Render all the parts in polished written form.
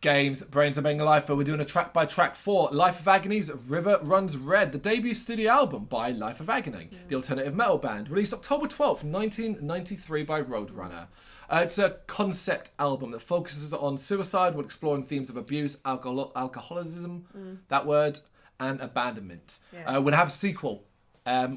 Games, Brrraains A Head-Banging Life, where we're doing a track by track for Life of Agony's River Runs Red, the debut studio album by Life of Agony, the alternative metal band, released October 12th, 1993 by Roadrunner. It's a concept album that focuses on suicide while exploring themes of abuse, alcoholism, that word, and abandonment. We'll have a sequel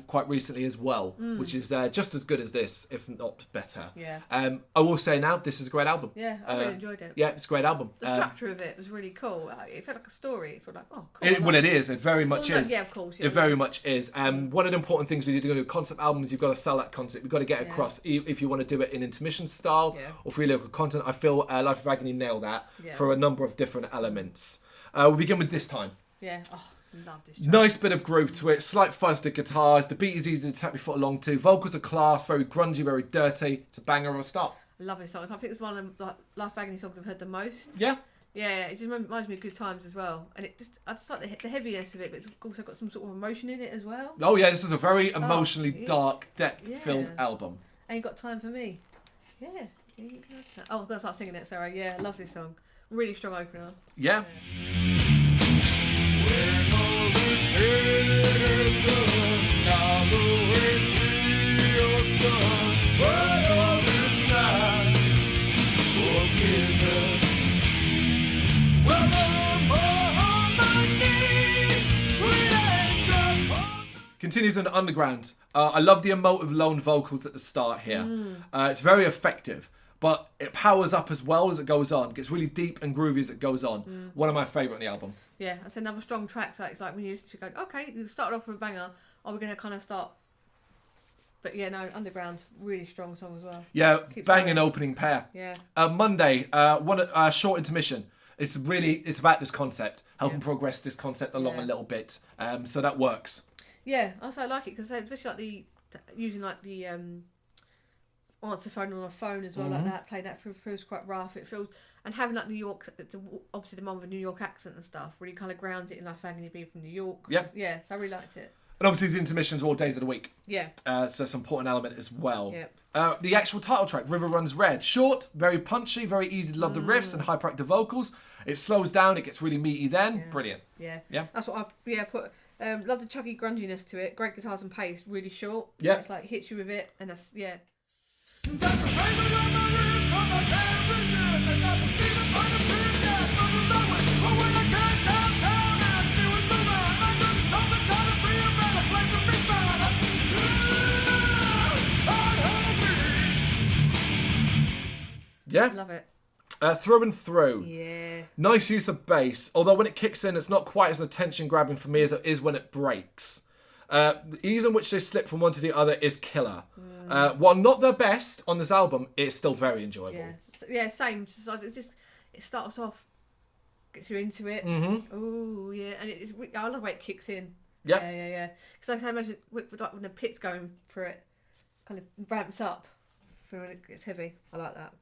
quite recently as well, which is just as good as this, if not better. I will say now, this is a great album. I really enjoyed it. Yeah, it's a great album. The structure of it was really cool. It felt like a story. It felt like, oh, cool. It is. It very much is. Yeah, of course. It very much is. One of the important things when you do a concept album is you've got to sell that concept. You've got to get across if you want to do it in intermission style or free local content. I feel Life of Agony nailed that for a number of different elements. We'll begin with This Time. Yeah. Oh. Love this track. Nice bit of groove to it, slight fuzz to guitars, the beat is easy to tap your foot along to, vocals are class, very grungy, very dirty, it's a banger of a start. I love this song. I think it's one of the Life of Agony songs I've heard the most. Yeah, it just reminds me of good times as well. And I just like the heaviness of it, but it's also got some sort of emotion in it as well. Oh yeah, this is a very emotionally dark, depth-filled album. Ain't Got Time for Me. Yeah. Oh, I've got to start singing it, sorry. Yeah, I love this song. Really strong opener. Yeah. Continues on Underground. I love the emotive lone vocals at the start here. It's very effective, but it powers up as well as it goes on. It gets really deep and groovy as it goes on. One of my favourite on the album. Yeah, that's another strong track. So it's like when you used to go, okay, you started off with a banger. Are we going to kind of start? But yeah, no, Underground, really strong song as well. Yeah, banging opening pair. Yeah. Monday, short intermission. It's about this concept, helping progress this concept along a little bit. So that works. Yeah, also I like it because especially like using like the answer phone on a phone as well, like that, playing that through feels quite rough. It feels, and having like New York, obviously the mum with a New York accent and stuff, really kind of grounds it in Life of Agony being from New York. Yeah, so I really liked it. And obviously the intermissions are all days of the week. Yeah. So it's an important element as well. Yeah. The actual title track, River Runs Red, short, very punchy, very easy to love the riffs and hyperactive vocals. It slows down, it gets really meaty then. Yeah. Brilliant. Yeah. Yeah. That's what I put. Love the chuggy grunginess to it. Great guitars and pace, really short. So yeah. It's like hits you with it, and that's Yeah. Love it. Through and through. Yeah. Nice use of bass, although when it kicks in, it's not quite as attention grabbing for me as it is when it breaks. The ease in which they slip from one to the other is killer. While not the best on this album, it's still very enjoyable. Yeah, same. It starts off, gets you into it. Oh yeah, and I love the way it kicks in. Yeah. Because I can imagine when the pit's going through it, kind of ramps up for when it gets heavy. I like that.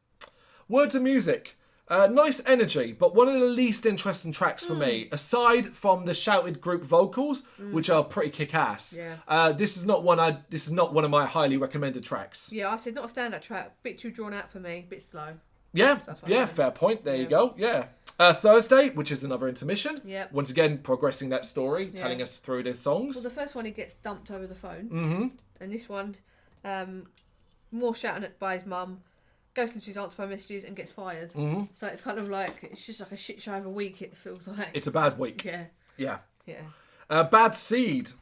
Words and music. Nice energy, but one of the least interesting tracks for me, aside from the shouted group vocals, which are pretty kick-ass. Yeah. This is not one of my highly recommended tracks. Yeah, I said not a standout track. Bit too drawn out for me. Bit slow. Yeah, fair point. There you go. Yeah. Thursday, which is another intermission. Yeah. Once again, progressing that story, telling us through the songs. Well, the first one he gets dumped over the phone. And this one, more shouting at by his mum. Goes into his answer phone messages and gets fired. So it's kind of like, it's just like a shit show of a week, it feels like. It's a bad week. Yeah. Bad Seed.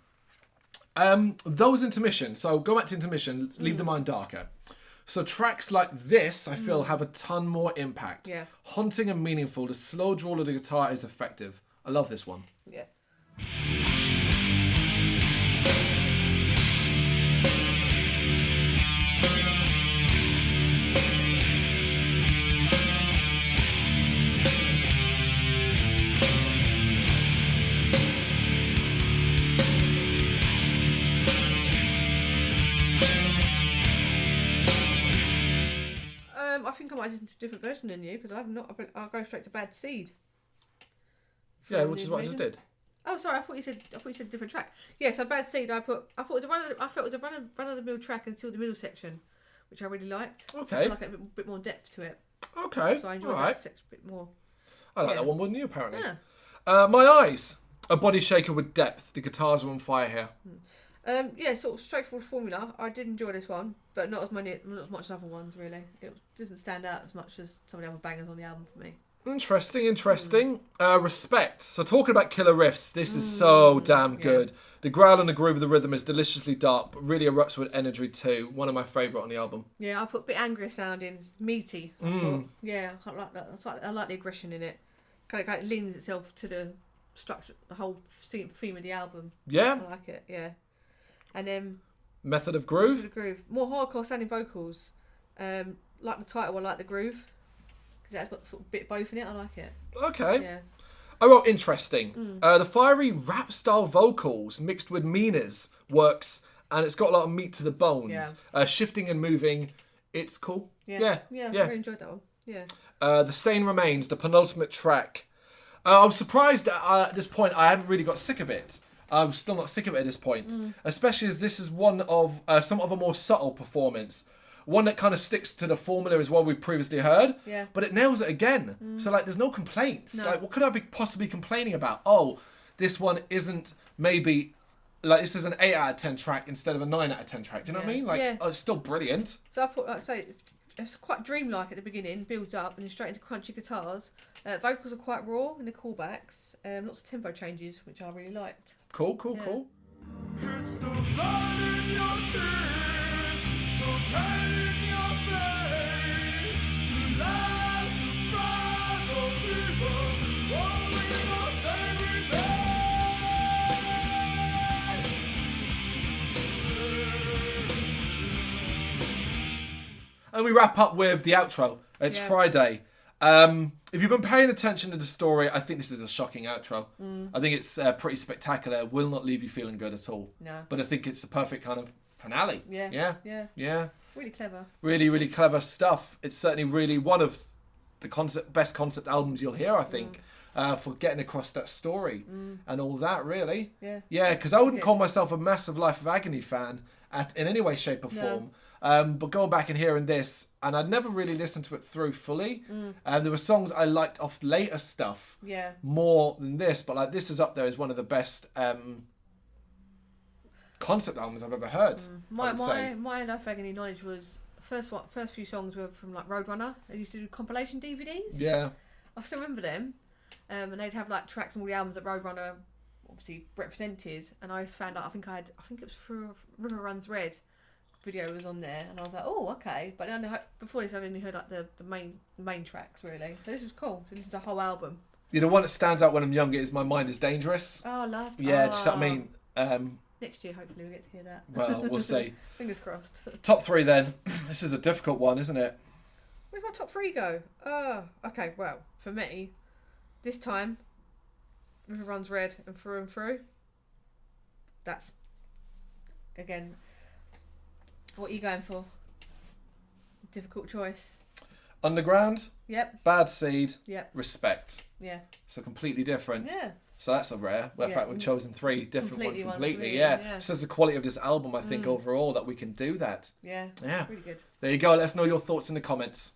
Those intermissions, so go back to intermission, leave the mind darker. So tracks like this, I feel, have a ton more impact. Yeah. Haunting and meaningful, the slow drawl of the guitar is effective. I love this one. Yeah. I think I might listen to a different version than you because I'll go straight to Bad Seed. Yeah, which is what I just did. Oh, sorry. I thought you said a different track. Yeah, so Bad Seed. I thought it was a run of the mill track until the middle section, which I really liked. Okay. I feel like a bit more depth to it. Okay. So I enjoyed that section a bit more. I like that one more than you, apparently. Yeah. My Eyes, a body shaker with depth. The guitars are on fire here. Yeah, sort of straightforward formula. I did enjoy this one, but not as much as other ones really. It doesn't stand out as much as some of the other bangers on the album for me. Interesting. Respect. So talking about killer riffs, this is so damn good. The growl and the groove of the rhythm is deliciously dark, but really erupts with energy too. One of my favourite on the album. Yeah, I put a bit angrier sounding, meaty. Yeah, I like that. I like the aggression in it. Kind of leans itself to the structure, the whole theme of the album. Yeah. I like it. Yeah, and then Method of Groove. More hardcore sounding vocals. Like the title, I like the groove. That's got sort of bit both in it. I like it. Okay. Yeah. I wrote interesting. The fiery rap style vocals mixed with meaners works, and it's got a lot of meat to the bones. Yeah. Shifting and moving, it's cool. Yeah. I really enjoyed that one. Yeah. The Stain Remains, the penultimate track. I was surprised that at this point I hadn't really got sick of it. I'm still not sick of it at this point, especially as this is one of some of a more subtle performance. One that kind of sticks to the formula as well we've previously heard. Yeah. But it nails it again. So like there's no complaints. No. Like what could I be possibly complaining about? Oh, this one isn't maybe like this is an 8 out of 10 track instead of a 9 out of 10 track. Do you know what I mean? Like it's still brilliant. So I put, like I say, it's quite dreamlike at the beginning, builds up and then straight into crunchy guitars. Vocals are quite raw in the callbacks. Lots of tempo changes, which I really liked. Cool. It's the blood in your tears, the pain in your veins, the last surprise of people, only must every And we wrap up with the outro. It's Friday. If you've been paying attention to the story, I think this is a shocking outro. I think it's pretty spectacular. Will not leave you feeling good at all. No. But I think it's a perfect kind of finale. Yeah. Really clever. Really clever stuff. It's certainly really one of the best concept albums you'll hear, I think, for getting across that story and all that, really. Yeah, because I wouldn't call myself a massive Life of Agony fan in any way, shape or form. But going back and hearing this, and I'd never really listened to it through fully. There were songs I liked off later stuff more than this, but like this is up there as one of the best concept albums I've ever heard. My Life of Agony knowledge was first few songs were from like Roadrunner. They used to do compilation DVDs. Yeah, I still remember them, and they'd have like tracks from all the albums that Roadrunner obviously represented. And I just found out I think it was for River Runs Red. Video was on there, and I was like, oh, okay. But then before this, I only heard like the main tracks really. So this was cool. So this is a whole album. The one that stands out when I'm younger is My Mind Is Dangerous. Oh, I love. Yeah, just what I mean. Next year, hopefully, we get to hear that. Well, we'll see. Fingers crossed. Top 3 then. This is a difficult one, isn't it? Where's my top 3 go? Okay. Well, for me, this time, River Runs Red and Through. That's again. What are you going for? Difficult choice. Underground. Yep. Bad Seed. Yep. Respect. Yeah. So completely different. Yeah. So that's a rare. Well, in fact, we've chosen 3 different ones completely. Really, yeah. This is the quality of this album, I think, overall, that we can do that. Yeah. Really good. There you go. Let us know your thoughts in the comments.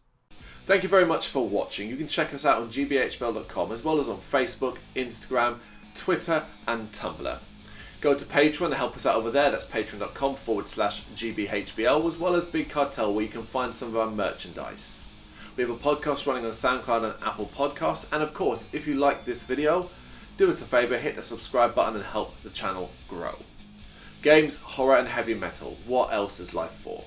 Thank you very much for watching. You can check us out on gbhbl.com as well as on Facebook, Instagram, Twitter and Tumblr. Go to Patreon to help us out over there. That's patreon.com/GBHBL, as well as Big Cartel, where you can find some of our merchandise. We have a podcast running on SoundCloud and Apple Podcasts. And of course, if you like this video, do us a favour, hit the subscribe button and help the channel grow. Games, horror and heavy metal. What else is life for?